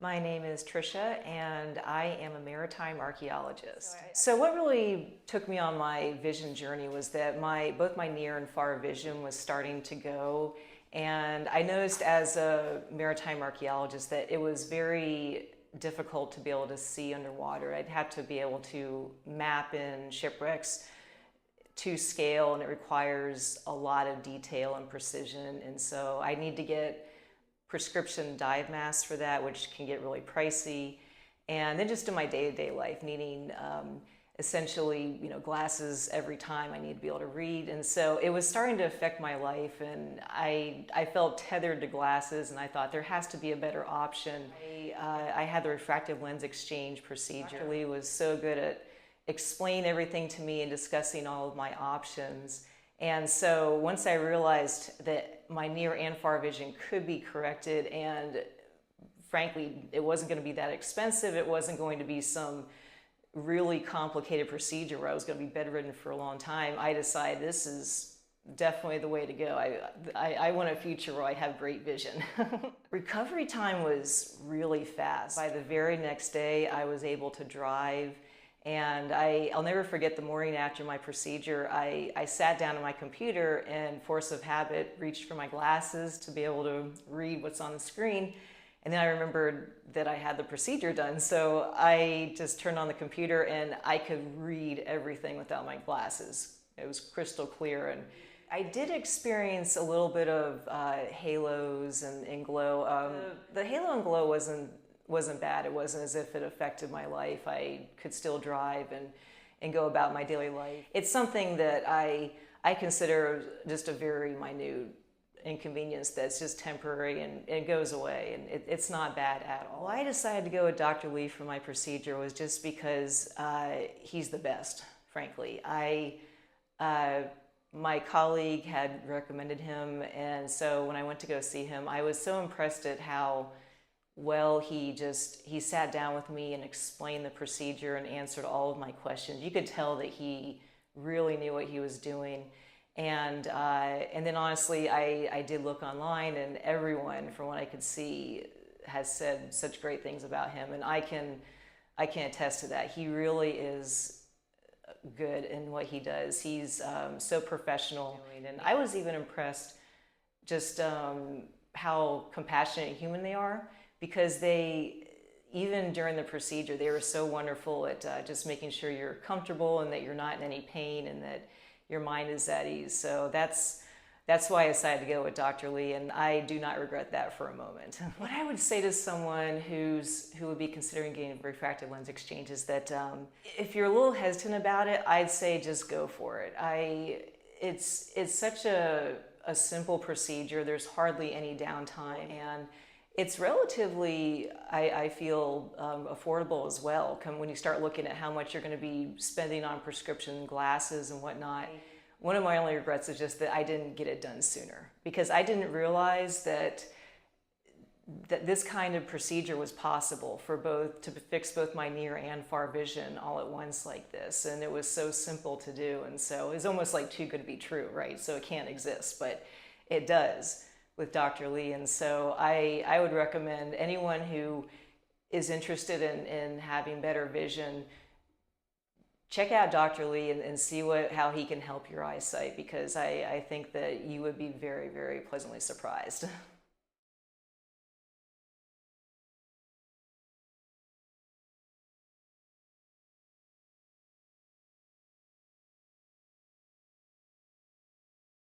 My name is Tricia, and I am a maritime archaeologist. So what really took me on my vision journey was that both my near and far vision was starting to go, and I noticed as a maritime archaeologist that it was very difficult to be able to see underwater. I'd have to be able to map in shipwrecks to scale, and it requires a lot of detail and precision, and so I need to get prescription dive masks for that, which can get really pricey. And then just in my day-to-day life, needing essentially, glasses every time I need to be able to read. And so it was starting to affect my life, and I felt tethered to glasses, and I thought there has to be a better option. I had the Refractive Lens Exchange procedure. It was so good at explaining everything to me and discussing all of my options. And so once I realized that my near and far vision could be corrected, and frankly, it wasn't going to be that expensive, it wasn't going to be some really complicated procedure where I was going to be bedridden for a long time, I decided this is definitely the way to go. I want a future where I have great vision. Recovery time was really fast. By the very next day, I was able to drive. And I'll never forget the morning after my procedure. I sat down at my computer and, force of habit, reached for my glasses to be able to read what's on the screen. And then I remembered that I had the procedure done. So I just turned on the computer and I could read everything without my glasses. It was crystal clear. And I did experience a little bit of halos and glow. The halo and glow wasn't bad. It wasn't as if it affected my life. I could still drive and go about my daily life. It's something that I consider just a very minute inconvenience that's just temporary and it goes away, and it's not bad at all. Why I decided to go with Dr. Lee for my procedure was just because he's the best, frankly. My colleague had recommended him, and so when I went to go see him, I was so impressed at how well he sat down with me and explained the procedure and answered all of my questions. You could tell that he really knew what he was doing. And then honestly, I did look online, and everyone, from what I could see, has said such great things about him. And I can attest to that. He really is good in what he does. He's so professional. And I was even impressed just how compassionate and human they are, because even during the procedure, they were so wonderful at just making sure you're comfortable and that you're not in any pain and that your mind is at ease. So that's why I decided to go with Dr. Lee, and I do not regret that for a moment. What I would say to someone who would be considering getting a refractive lens exchange is that if you're a little hesitant about it, I'd say just go for it. It's such a simple procedure. There's hardly any downtime, and it's relatively, I feel, affordable as well. When you start looking at how much you're going to be spending on prescription glasses and whatnot. One of my only regrets is just that I didn't get it done sooner, because I didn't realize that this kind of procedure was possible to fix both my near and far vision all at once like this. And it was so simple to do, and so it's almost like too good to be true, right? So it can't exist, but it does with Dr. Lee. And so I would recommend anyone who is interested in having better vision, check out Dr. Lee and see how he can help your eyesight, because I think that you would be very, very pleasantly surprised.